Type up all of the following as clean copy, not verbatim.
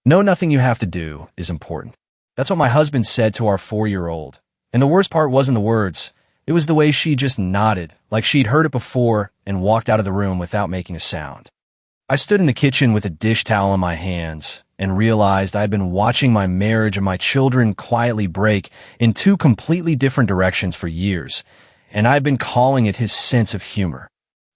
No, nothing you have to do is important. That's what my husband said to our 4-year-old. And the worst part wasn't the words. It was the way she just nodded, like she'd heard it before, and walked out of the room without making a sound. I stood in the kitchen with a dish towel in my hands and realized I'd been watching my marriage and my children quietly break in two completely different directions for years, and I've been calling it his sense of humor.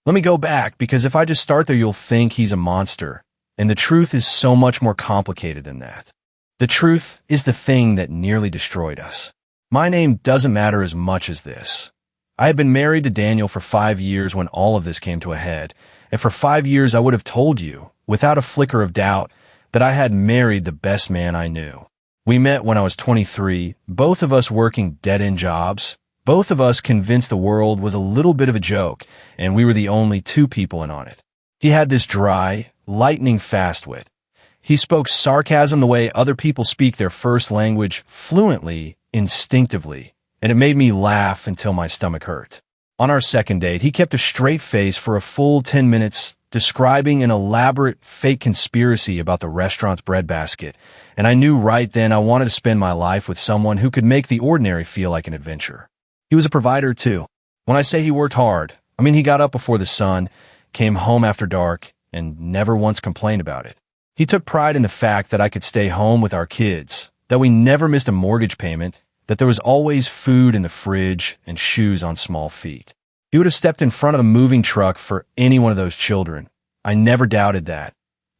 Let me go back, because if I just start there, you'll think he's a monster, and the truth is so much more complicated than that. The truth is the thing that nearly destroyed us. My name doesn't matter as much as this. I had been married to Daniel for 5 years when all of this came to a head, and for 5 years I would have told you, without a flicker of doubt, that I had married the best man I knew. We met when I was 23, both of us working dead-end jobs, both of us convinced the world was a little bit of a joke, and we were the only two people in on it. He had this dry, lightning-fast wit. He spoke sarcasm the way other people speak their first language, fluently, instinctively, and it made me laugh until my stomach hurt. On our second date, he kept a straight face for a full 10 minutes, describing an elaborate fake conspiracy about the restaurant's breadbasket, and I knew right then I wanted to spend my life with someone who could make the ordinary feel like an adventure. He was a provider, too. When I say he worked hard, I mean he got up before the sun, came home after dark, and never once complained about it. He took pride in the fact that I could stay home with our kids, that we never missed a mortgage payment, that there was always food in the fridge and shoes on small feet. He would have stepped in front of a moving truck for any one of those children. I never doubted that.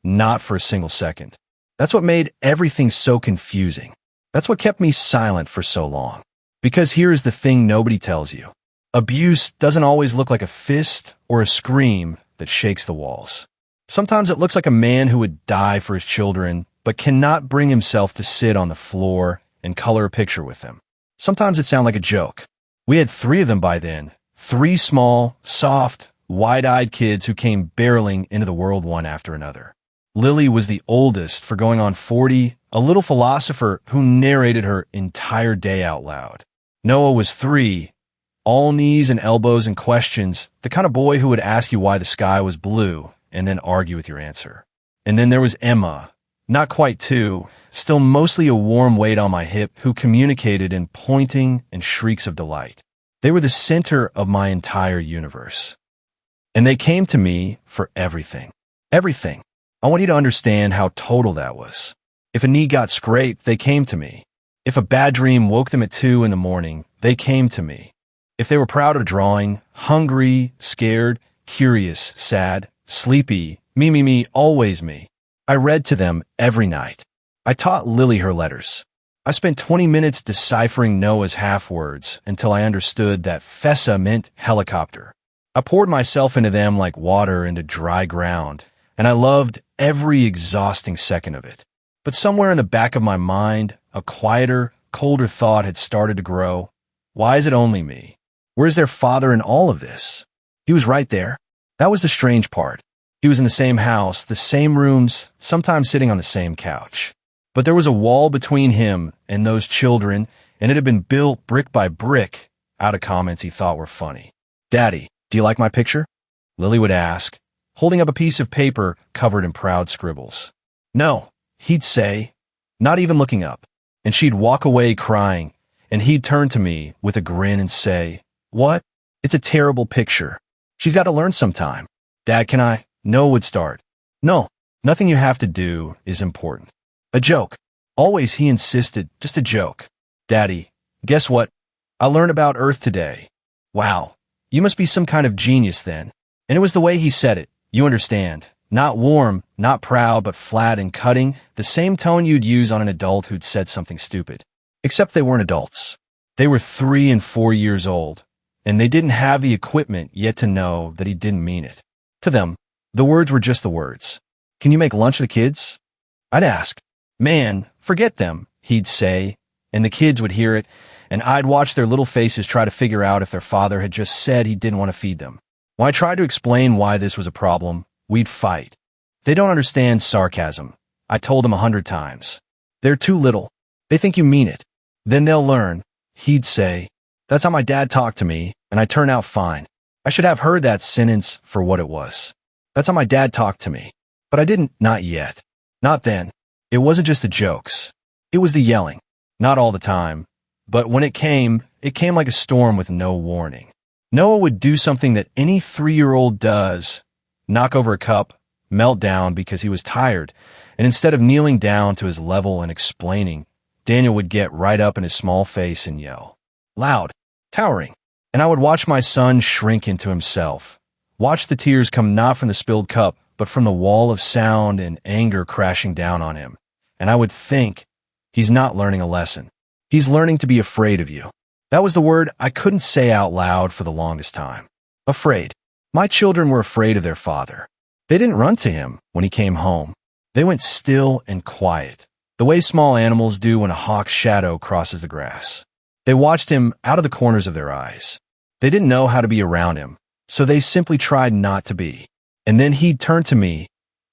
Not for a single second. That's what made everything so confusing. That's what kept me silent for so long. Because here is the thing nobody tells you. Abuse doesn't always look like a fist or a scream that shakes the walls. Sometimes it looks like a man who would die for his children, but cannot bring himself to sit on the floor and color a picture with them. Sometimes it sounds like a joke. We had 3 of them by then. 3 small, soft, wide-eyed kids who came barreling into the world one after another. Lily was the oldest, for going on 40, a little philosopher who narrated her entire day out loud. Noah was 3, all knees and elbows and questions, the kind of boy who would ask you why the sky was blue and then argue with your answer. And then there was Emma, not quite 2, still mostly a warm weight on my hip, who communicated in pointing and shrieks of delight. They were the center of my entire universe. And they came to me for everything. Everything. I want you to understand how total that was. If a knee got scraped, they came to me. If a bad dream woke them at 2 in the morning, they came to me. If they were proud of drawing, hungry, scared, curious, sad, sleepy, me, always me, I read to them every night. I taught Lily her letters. I spent 20 minutes deciphering Noah's half-words until I understood that Fessa meant helicopter. I poured myself into them like water into dry ground, and I loved every exhausting second of it. But somewhere in the back of my mind, a quieter, colder thought had started to grow. Why is it only me? Where's their father in all of this? He was right there. That was the strange part. He was in the same house, the same rooms, sometimes sitting on the same couch. But there was a wall between him and those children, and it had been built brick by brick out of comments he thought were funny. "Daddy, do you like my picture?" Lily would ask, holding up a piece of paper covered in proud scribbles. "No," he'd say, not even looking up, and she'd walk away crying, and he'd turn to me with a grin and say, "What? It's a terrible picture. She's got to learn sometime." "Dad, can I?" Noah would start. "No, nothing you have to do is important. A joke." Always he insisted, "Just a joke." "Daddy, guess what? I learned about Earth today." "Wow, you must be some kind of genius then." And it was the way he said it, you understand. Not warm, not proud, but flat and cutting, the same tone you'd use on an adult who'd said something stupid. Except they weren't adults. They were 3 and 4 years old, and they didn't have the equipment yet to know that he didn't mean it. To them, the words were just the words. "Can you make lunch for the kids?" I'd ask. "Man, forget them," he'd say, and the kids would hear it, and I'd watch their little faces try to figure out if their father had just said he didn't want to feed them. When I tried to explain why this was a problem, we'd fight. They don't understand sarcasm. I told them 100 times. They're too little. They think you mean it. Then they'll learn, he'd say. That's how my dad talked to me, and I turned out fine. I should have heard that sentence for what it was. That's how my dad talked to me. But I didn't, not yet. Not then. It wasn't just the jokes. It was the yelling. Not all the time, but when it came like a storm with no warning. Noah would do something that any 3-year-old does, knock over a cup, melt down because he was tired, and instead of kneeling down to his level and explaining, Daniel would get right up in his small face and yell. Loud, towering. And I would watch my son shrink into himself. Watch the tears come not from the spilled cup, but from the wall of sound and anger crashing down on him. And I would think, he's not learning a lesson. He's learning to be afraid of you. That was the word I couldn't say out loud for the longest time. Afraid. My children were afraid of their father. They didn't run to him when he came home. They went still and quiet, the way small animals do when a hawk's shadow crosses the grass. They watched him out of the corners of their eyes. They didn't know how to be around him, so they simply tried not to be. And then he'd turn to me,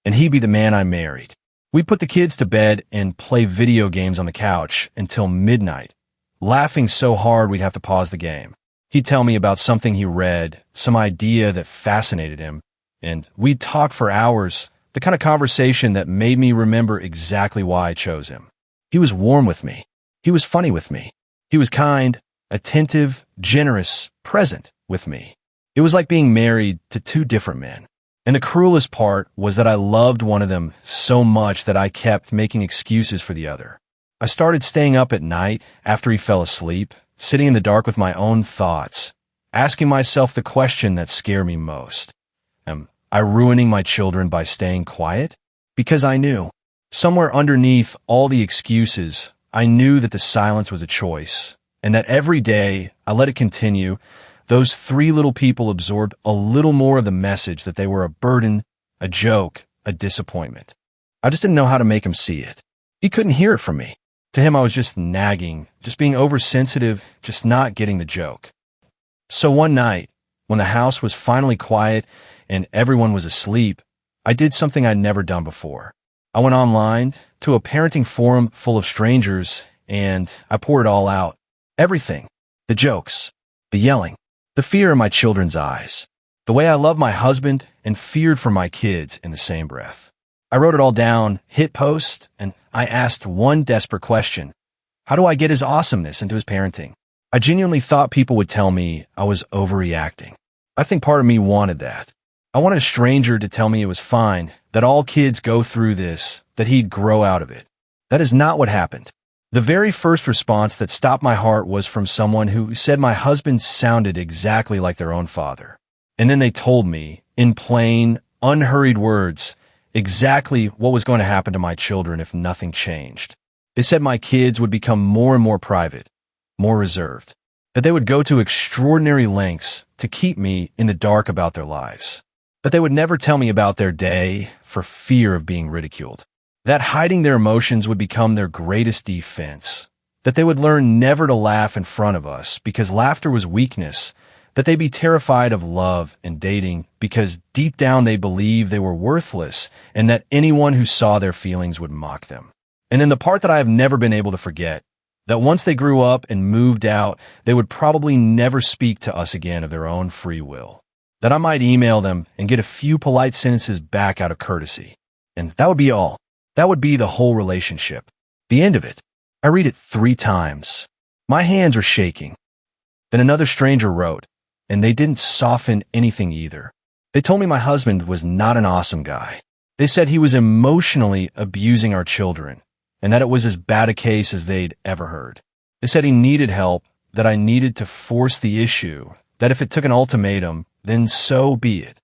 and he'd be the man I married. We'd put the kids to bed and play video games on the couch until midnight, laughing so hard we'd have to pause the game. He'd tell me about something he read, some idea that fascinated him, and we'd talk for hours, the kind of conversation that made me remember exactly why I chose him. He was warm with me. He was funny with me. He was kind, attentive, generous, present with me. It was like being married to 2 different men. And the cruelest part was that I loved one of them so much that I kept making excuses for the other. I started staying up at night after he fell asleep, sitting in the dark with my own thoughts, asking myself the question that scared me most. Am I ruining my children by staying quiet? Because I knew, somewhere underneath all the excuses, I knew that the silence was a choice, and that every day I let it continue. Those 3 little people absorbed a little more of the message that they were a burden, a joke, a disappointment. I just didn't know how to make him see it. He couldn't hear it from me. To him, I was just nagging, just being oversensitive, just not getting the joke. So one night, when the house was finally quiet and everyone was asleep, I did something I'd never done before. I went online to a parenting forum full of strangers, and I poured it all out. Everything. The jokes, the yelling, the fear in my children's eyes, the way I loved my husband and feared for my kids in the same breath. I wrote it all down, hit post, and I asked one desperate question. How do I get his awesomeness into his parenting? I genuinely thought people would tell me I was overreacting. I think part of me wanted that. I wanted a stranger to tell me it was fine, that all kids go through this, that he'd grow out of it. That is not what happened. The very first response that stopped my heart was from someone who said my husband sounded exactly like their own father. And then they told me, in plain, unhurried words, exactly what was going to happen to my children if nothing changed. They said my kids would become more and more private, more reserved, that they would go to extraordinary lengths to keep me in the dark about their lives, that they would never tell me about their day for fear of being ridiculed, that hiding their emotions would become their greatest defense, that they would learn never to laugh in front of us because laughter was weakness, that they'd be terrified of love and dating because deep down they believed they were worthless and that anyone who saw their feelings would mock them. And then the part that I have never been able to forget, that once they grew up and moved out, they would probably never speak to us again of their own free will, that I might email them and get a few polite sentences back out of courtesy. And that would be all. That would be the whole relationship. The end of it. I read it 3 times. My hands were shaking. Then another stranger wrote, and they didn't soften anything either. They told me my husband was not an awesome guy. They said he was emotionally abusing our children, and that it was as bad a case as they'd ever heard. They said he needed help, that I needed to force the issue, that if it took an ultimatum, then so be it.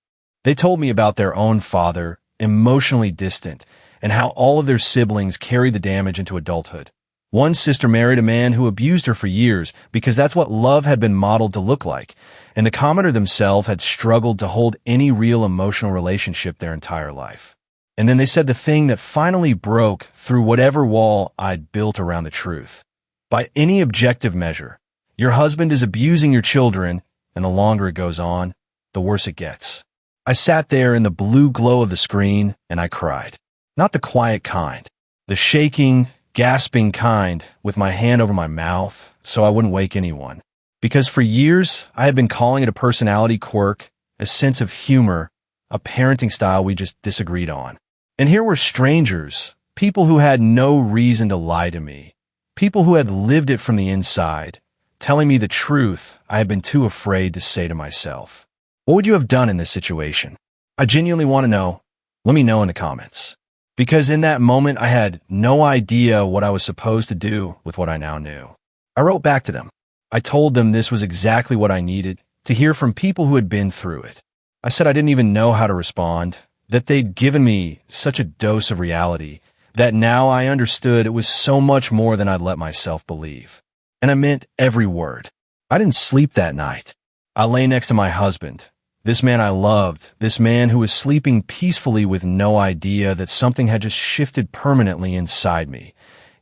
They told me about their own father, emotionally distant, and how all of their siblings carried the damage into adulthood. One sister married a man who abused her for years because that's what love had been modeled to look like, and the commenter themselves had struggled to hold any real emotional relationship their entire life. And then they said the thing that finally broke through whatever wall I'd built around the truth. By any objective measure, your husband is abusing your children, and the longer it goes on, the worse it gets. I sat there in the blue glow of the screen, and I cried. Not the quiet kind, the shaking, gasping kind with my hand over my mouth so I wouldn't wake anyone. Because for years, I had been calling it a personality quirk, a sense of humor, a parenting style we just disagreed on. And here were strangers, People who had no reason to lie to me. People who had lived it from the inside, telling me the truth I had been too afraid to say to myself. What would you have done in this situation? I genuinely want to know. Let me know in the comments. Because in that moment, I had no idea what I was supposed to do with what I now knew. I wrote back to them. I told them this was exactly what I needed, to hear from people who had been through it. I said I didn't even know how to respond, that they'd given me such a dose of reality, that now I understood it was so much more than I'd let myself believe. And I meant every word. I didn't sleep that night. I lay next to my husband, this man I loved, this man who was sleeping peacefully with no idea that something had just shifted permanently inside me.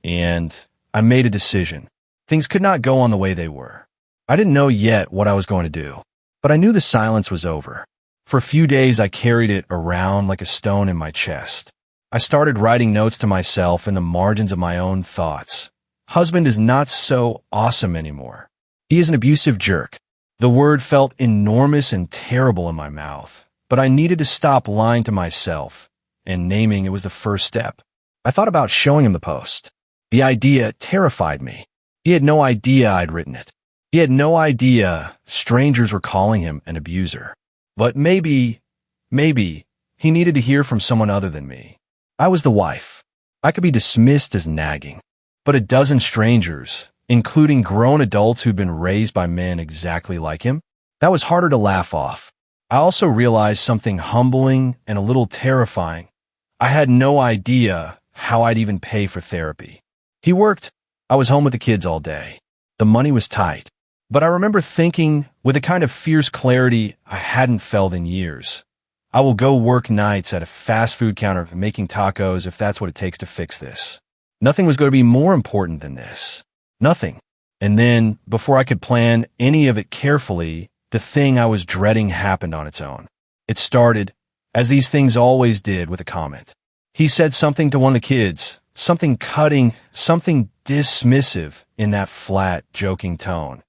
And I made a decision. Things could not go on the way they were. I didn't know yet what I was going to do, but I knew the silence was over. For a few days, I carried it around like a stone in my chest. I started writing notes to myself in the margins of my own thoughts. Husband is not so awesome anymore. He is an abusive jerk. The word felt enormous and terrible in my mouth, but I needed to stop lying to myself, and naming it was the first step. I thought about showing him the post. The idea terrified me. He had no idea I'd written it. He had no idea strangers were calling him an abuser. But maybe he needed to hear from someone other than me. I was the wife. I could be dismissed as nagging, but a dozen strangers, including grown adults who'd been raised by men exactly like him, that was harder to laugh off. I also realized something humbling and a little terrifying. I had no idea how I'd even pay for therapy. He worked. I was home with the kids all day. The money was tight. But I remember thinking, with a kind of fierce clarity I hadn't felt in years, I will go work nights at a fast food counter making tacos if that's what it takes to fix this. Nothing was going to be more important than this. Nothing. And then, before I could plan any of it carefully, the thing I was dreading happened on its own. It started, as these things always did, with a comment. He said something to one of the kids, something cutting, something dismissive in that flat, joking tone.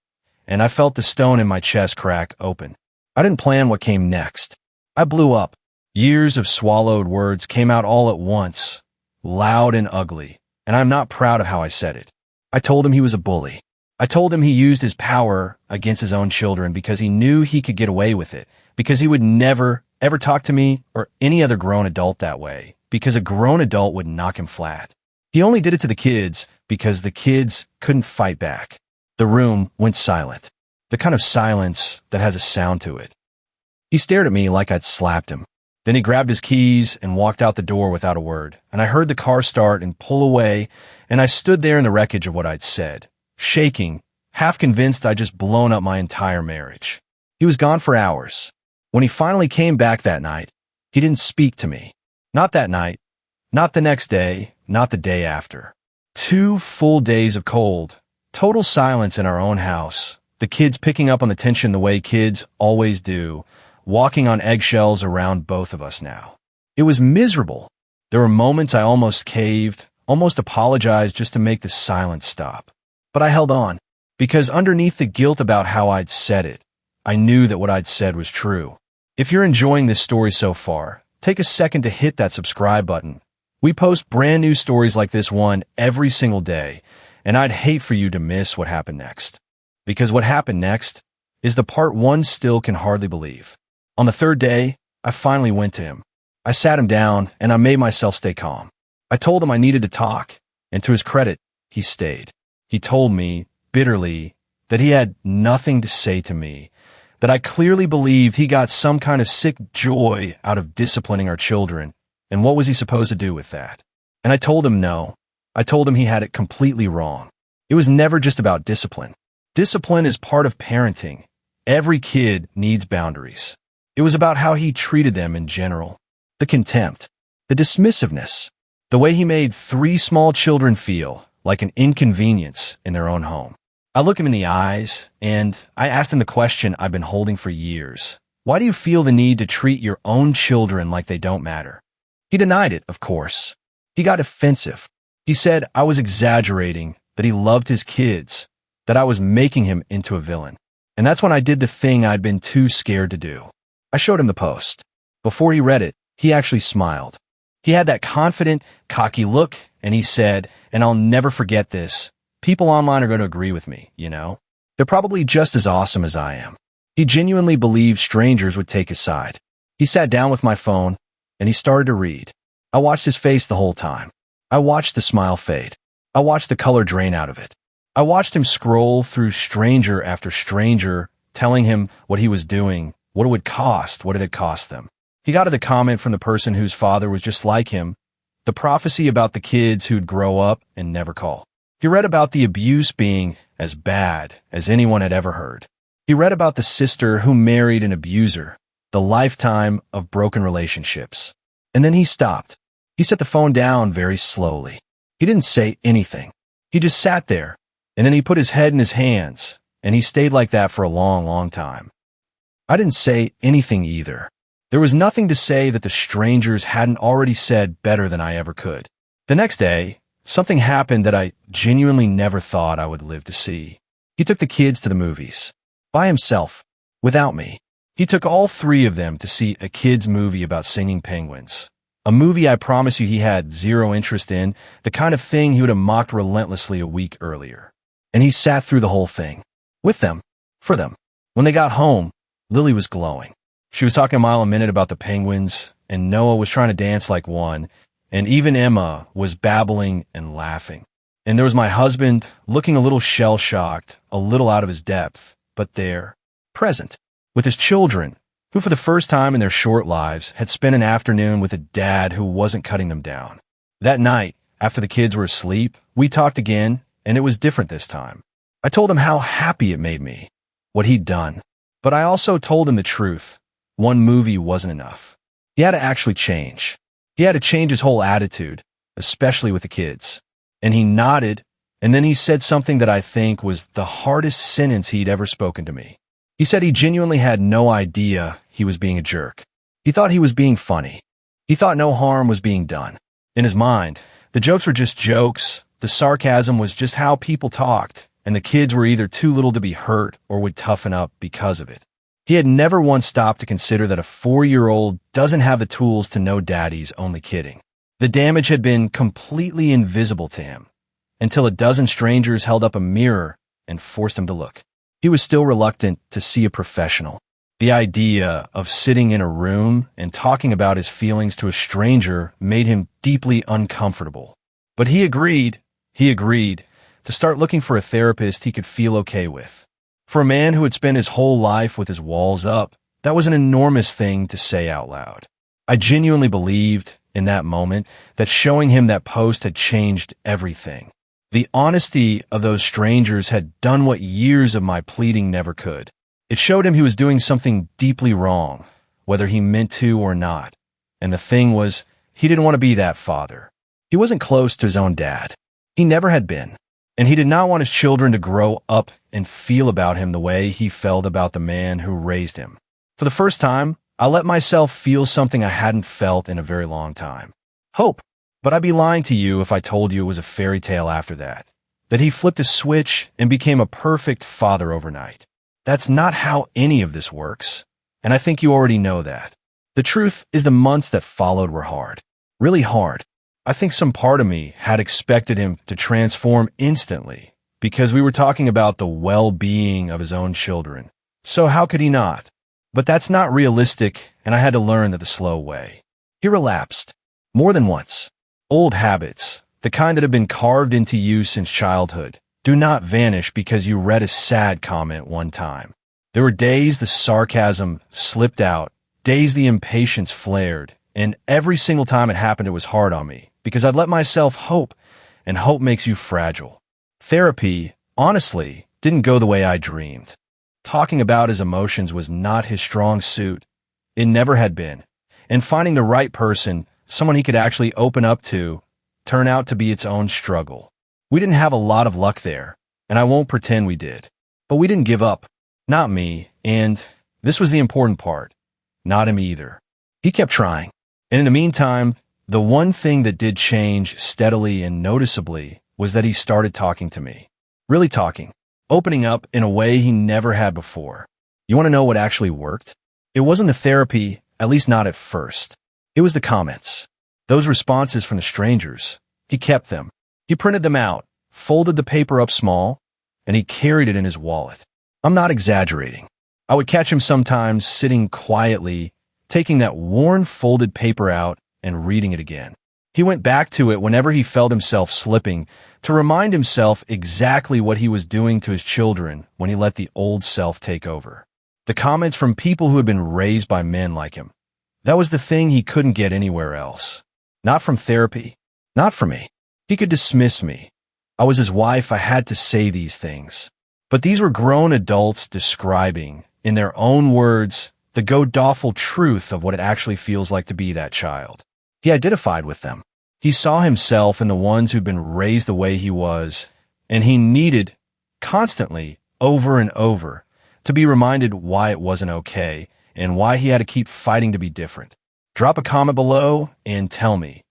And I felt the stone in my chest crack open. I didn't plan what came next. I blew up. Years of swallowed words came out all at once, loud and ugly, and I'm not proud of how I said it. I told him he was a bully. I told him he used his power against his own children because he knew he could get away with it, because he would never, ever talk to me or any other grown adult that way, because a grown adult would knock him flat. He only did it to the kids because the kids couldn't fight back. The room went silent, the kind of silence that has a sound to it. He stared at me like I'd slapped him. Then he grabbed his keys and walked out the door without a word, and I heard the car start and pull away, and I stood there in the wreckage of what I'd said, shaking, half convinced I'd just blown up my entire marriage. He was gone for hours. When he finally came back that night, he didn't speak to me. Not that night, not the next day, not the day after. 2 full days of cold, total silence in our own house, the kids picking up on the tension the way kids always do, walking on eggshells around both of us now. It was miserable. There were moments I almost caved, almost apologized just to make the silence stop. But I held on, because underneath the guilt about how I'd said it, I knew that what I'd said was true. If you're enjoying this story so far, take a second to hit that subscribe button. We post brand new stories like this one every single day, and I'd hate for you to miss what happened next. Because what happened next is the part one still can hardly believe. On the 3rd day, I finally went to him. I sat him down, and I made myself stay calm. I told him I needed to talk, and to his credit, he stayed. He told me, bitterly, that he had nothing to say to me, that I clearly believed he got some kind of sick joy out of disciplining our children, and what was he supposed to do with that? And I told him no. I told him he had it completely wrong. It was never just about discipline. Discipline is part of parenting. Every kid needs boundaries. It was about how he treated them in general. The contempt, the dismissiveness, the way he made 3 small children feel like an inconvenience in their own home. I look him in the eyes, and I asked him the question I've been holding for years. Why do you feel the need to treat your own children like they don't matter? He denied it, of course. He got offensive. He said I was exaggerating, that he loved his kids, that I was making him into a villain. And that's when I did the thing I'd been too scared to do. I showed him the post. Before he read it, he actually smiled. He had that confident, cocky look, and he said, and I'll never forget this, people online are going to agree with me, you know? They're probably just as awesome as I am. He genuinely believed strangers would take his side. He sat down with my phone, and he started to read. I watched his face the whole time. I watched the smile fade. I watched the color drain out of it. I watched him scroll through stranger after stranger, telling him what he was doing, what it would cost, what it had cost them. He got to the comment from the person whose father was just like him, the prophecy about the kids who'd grow up and never call. He read about the abuse being as bad as anyone had ever heard. He read about the sister who married an abuser, the lifetime of broken relationships. And then he stopped. He set the phone down very slowly. He didn't say anything. He just sat there, and then he put his head in his hands, and he stayed like that for a long, long time. I didn't say anything either. There was nothing to say that the strangers hadn't already said better than I ever could. The next day, something happened that I genuinely never thought I would live to see. He took the kids to the movies. By himself. Without me. He took all three of them to see a kids' movie about singing penguins. A movie I promise you he had zero interest in, the kind of thing he would have mocked relentlessly a week earlier. And he sat through the whole thing. With them. For them. When they got home, Lily was glowing. She was talking a mile a minute about the penguins, and Noah was trying to dance like one, and even Emma was babbling and laughing. And there was my husband, looking a little shell-shocked, a little out of his depth, but there, present, with his children, who for the first time in their short lives had spent an afternoon with a dad who wasn't cutting them down. That night, after the kids were asleep, we talked again, and it was different this time. I told him how happy it made me, what he'd done. But I also told him the truth. One movie wasn't enough. He had to actually change. He had to change his whole attitude, especially with the kids. And he nodded, and then he said something that I think was the hardest sentence he'd ever spoken to me. He said he genuinely had no idea he was being a jerk. He thought he was being funny. He thought no harm was being done. In his mind, the jokes were just jokes, the sarcasm was just how people talked, and the kids were either too little to be hurt or would toughen up because of it. He had never once stopped to consider that a 4-year-old doesn't have the tools to know daddy's only kidding. The damage had been completely invisible to him, until a dozen strangers held up a mirror and forced him to look. He was still reluctant to see a professional. The idea of sitting in a room and talking about his feelings to a stranger made him deeply uncomfortable. But he agreed to start looking for a therapist he could feel okay with. For a man who had spent his whole life with his walls up, that was an enormous thing to say out loud. I genuinely believed, in that moment, that showing him that post had changed everything. The honesty of those strangers had done what years of my pleading never could. It showed him he was doing something deeply wrong, whether he meant to or not. And the thing was, he didn't want to be that father. He wasn't close to his own dad. He never had been. And he did not want his children to grow up and feel about him the way he felt about the man who raised him. For the first time, I let myself feel something I hadn't felt in a very long time. Hope. But I'd be lying to you if I told you it was a fairy tale after that. That he flipped a switch and became a perfect father overnight. That's not how any of this works. And I think you already know that. The truth is the months that followed were hard. Really hard. I think some part of me had expected him to transform instantly because we were talking about the well-being of his own children. So how could he not? But that's not realistic, and I had to learn the slow way. He relapsed. More than once. Old habits, the kind that have been carved into you since childhood, do not vanish because you read a sad comment one time. There were days the sarcasm slipped out, days the impatience flared, and every single time it happened it was hard on me. Because I'd let myself hope, and hope makes you fragile. Therapy, honestly, didn't go the way I dreamed. Talking about his emotions was not his strong suit. It never had been. And finding the right person, someone he could actually open up to, turned out to be its own struggle. We didn't have a lot of luck there, and I won't pretend we did. But we didn't give up. Not me, and this was the important part. Not him either. He kept trying. And in the meantime, the one thing that did change steadily and noticeably was that he started talking to me. Really talking. Opening up in a way he never had before. You want to know what actually worked? It wasn't the therapy, at least not at first. It was the comments. Those responses from the strangers, he kept them. He printed them out, folded the paper up small, and he carried it in his wallet. I'm not exaggerating. I would catch him sometimes sitting quietly, taking that worn folded paper out and reading it again. He went back to it whenever he felt himself slipping, to remind himself exactly what he was doing to his children when he let the old self take over. The comments from people who had been raised by men like him. That was the thing he couldn't get anywhere else. Not from therapy. Not from me. He could dismiss me. I was his wife. I had to say these things. But these were grown adults describing, in their own words, the god-awful truth of what it actually feels like to be that child. He identified with them. He saw himself in the ones who'd been raised the way he was, and he needed, constantly, over and over, to be reminded why it wasn't okay and why he had to keep fighting to be different. Drop a comment below and tell me,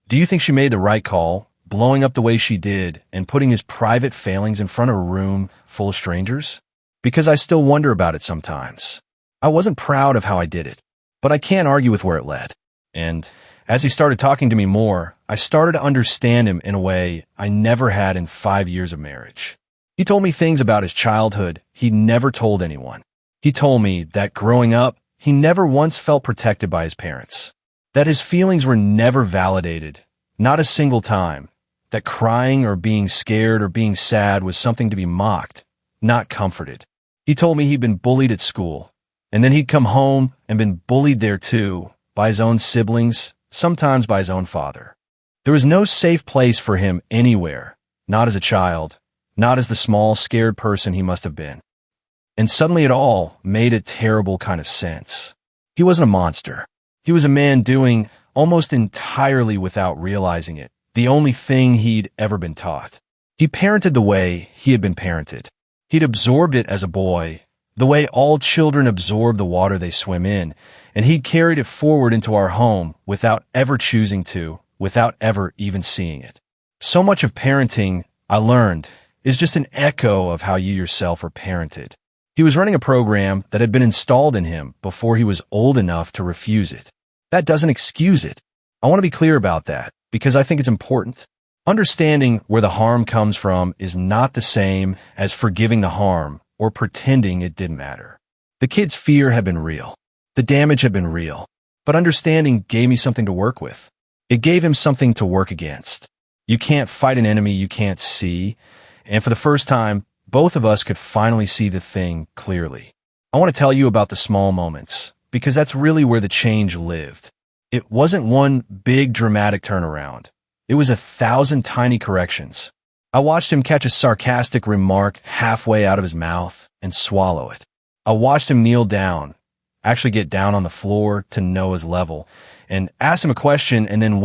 do you think she made the right call, blowing up the way she did and putting his private failings in front of a room full of strangers? Because I still wonder about it sometimes. I wasn't proud of how I did it, but I can't argue with where it led. And as he started talking to me more, I started to understand him in a way I never had in 5 years of marriage. He told me things about his childhood he never told anyone. He told me that growing up, he never once felt protected by his parents, that his feelings were never validated, not a single time, that crying or being scared or being sad was something to be mocked, not comforted. He told me he'd been bullied at school, and then he'd come home and been bullied there too, by his own siblings, sometimes by his own father. There was no safe place for him anywhere, not as a child, not as the small, scared person he must have been. And suddenly it all made a terrible kind of sense. He wasn't a monster. He was a man doing, almost entirely without realizing it, the only thing he'd ever been taught. He parented the way he had been parented. He'd absorbed it as a boy, the way all children absorb the water they swim in, and he'd carried it forward into our home without ever choosing to, without ever even seeing it. So much of parenting, I learned, is just an echo of how you yourself are parented. He was running a program that had been installed in him before he was old enough to refuse it. That doesn't excuse it. I want to be clear about that, because I think it's important. Understanding where the harm comes from is not the same as forgiving the harm or pretending it didn't matter. The kid's fear had been real. The damage had been real. But understanding gave me something to work with. It gave him something to work against. You can't fight an enemy you can't see, and for the first time, both of us could finally see the thing clearly. I want to tell you about the small moments, because that's really where the change lived. It wasn't one big dramatic turnaround. It was 1,000 tiny corrections. I watched him catch a sarcastic remark halfway out of his mouth and swallow it. I watched him kneel down, actually get down on the floor to know his level, and ask him a question and then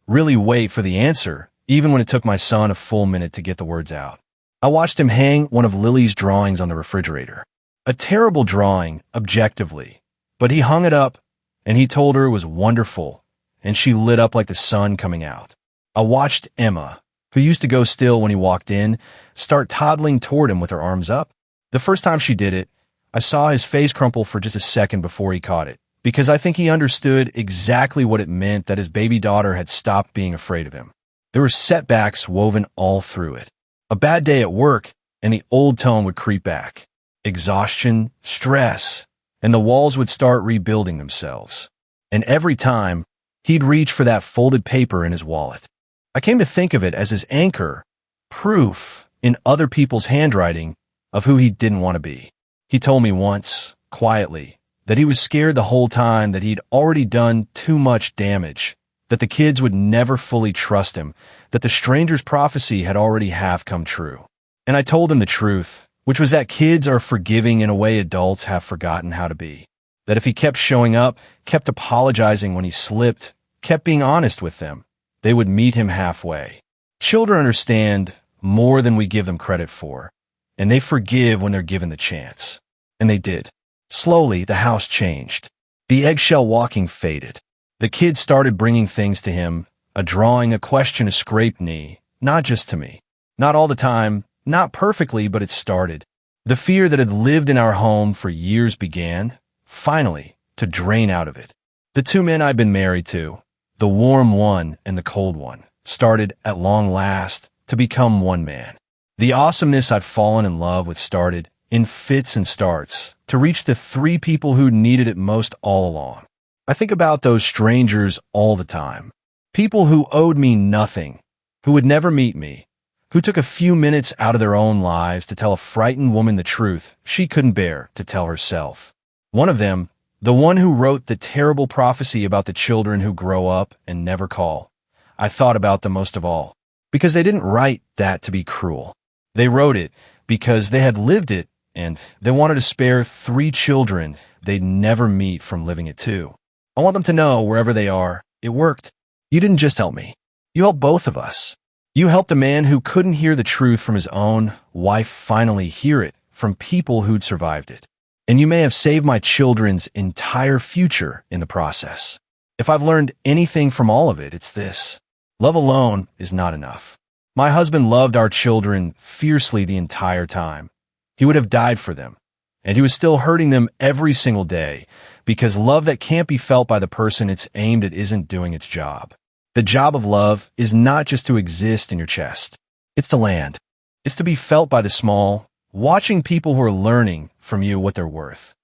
really wait for the answer, even when it took my son a full minute to get the words out. I watched him hang one of Lily's drawings on the refrigerator. A terrible drawing, objectively, but he hung it up, and he told her it was wonderful, and she lit up like the sun coming out. I watched Emma, who used to go still when he walked in, start toddling toward him with her arms up. The first time she did it, I saw his face crumple for just a second before he caught it, because I think he understood exactly what it meant that his baby daughter had stopped being afraid of him. There were setbacks woven all through it. A bad day at work, and the old tone would creep back. Exhaustion, stress, and the walls would start rebuilding themselves. And every time, he'd reach for that folded paper in his wallet. I came to think of it as his anchor, proof in other people's handwriting of who he didn't want to be. He told me once, quietly, that he was scared the whole time that he'd already done too much damage, that the kids would never fully trust him, that the stranger's prophecy had already half come true. And I told him the truth, which was that kids are forgiving in a way adults have forgotten how to be. That if he kept showing up, kept apologizing when he slipped, kept being honest with them, they would meet him halfway. Children understand more than we give them credit for, and they forgive when they're given the chance. And they did. Slowly, the house changed. The eggshell walking faded. The kids started bringing things to him, a drawing, a question, a scraped knee, not just to me. Not all the time, not perfectly, but it started. The fear that had lived in our home for years began, finally, to drain out of it. The 2 men I'd been married to, the warm one and the cold one, started at long last to become one man. The awesomeness I'd fallen in love with started, in fits and starts, to reach the three people who needed it most all along. I think about those strangers all the time. People who owed me nothing, who would never meet me, who took a few minutes out of their own lives to tell a frightened woman the truth she couldn't bear to tell herself. One of them, the one who wrote the terrible prophecy about the children who grow up and never call, I thought about them most of all, because they didn't write that to be cruel. They wrote it because they had lived it, and they wanted to spare three children they'd never meet from living it too. I want them to know, wherever they are, it worked. You didn't just help me. You helped both of us. You helped a man who couldn't hear the truth from his own wife finally hear it from people who'd survived it. And you may have saved my children's entire future in the process. If I've learned anything from all of it, it's this. Love alone is not enough. My husband loved our children fiercely the entire time. He would have died for them, and he was still hurting them every single day, because love that can't be felt by the person it's aimed at isn't doing its job. The job of love is not just to exist in your chest. It's to land. It's to be felt by the small, watching people who are learning from you what they're worth.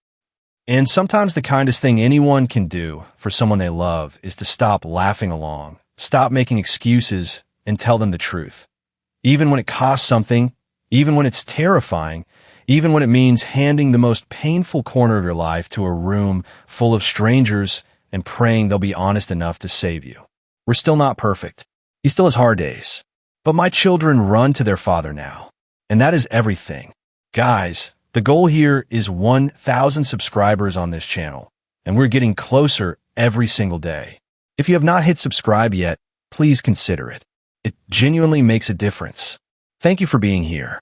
And sometimes the kindest thing anyone can do for someone they love is to stop laughing along, stop making excuses, and tell them the truth. Even when it costs something, even when it's terrifying, even when it means handing the most painful corner of your life to a room full of strangers and praying they'll be honest enough to save you. We're still not perfect. He still has hard days. But my children run to their father now. And that is everything. Guys, the goal here is 1,000 subscribers on this channel, and we're getting closer every single day. If you have not hit subscribe yet, please consider it. It genuinely makes a difference. Thank you for being here.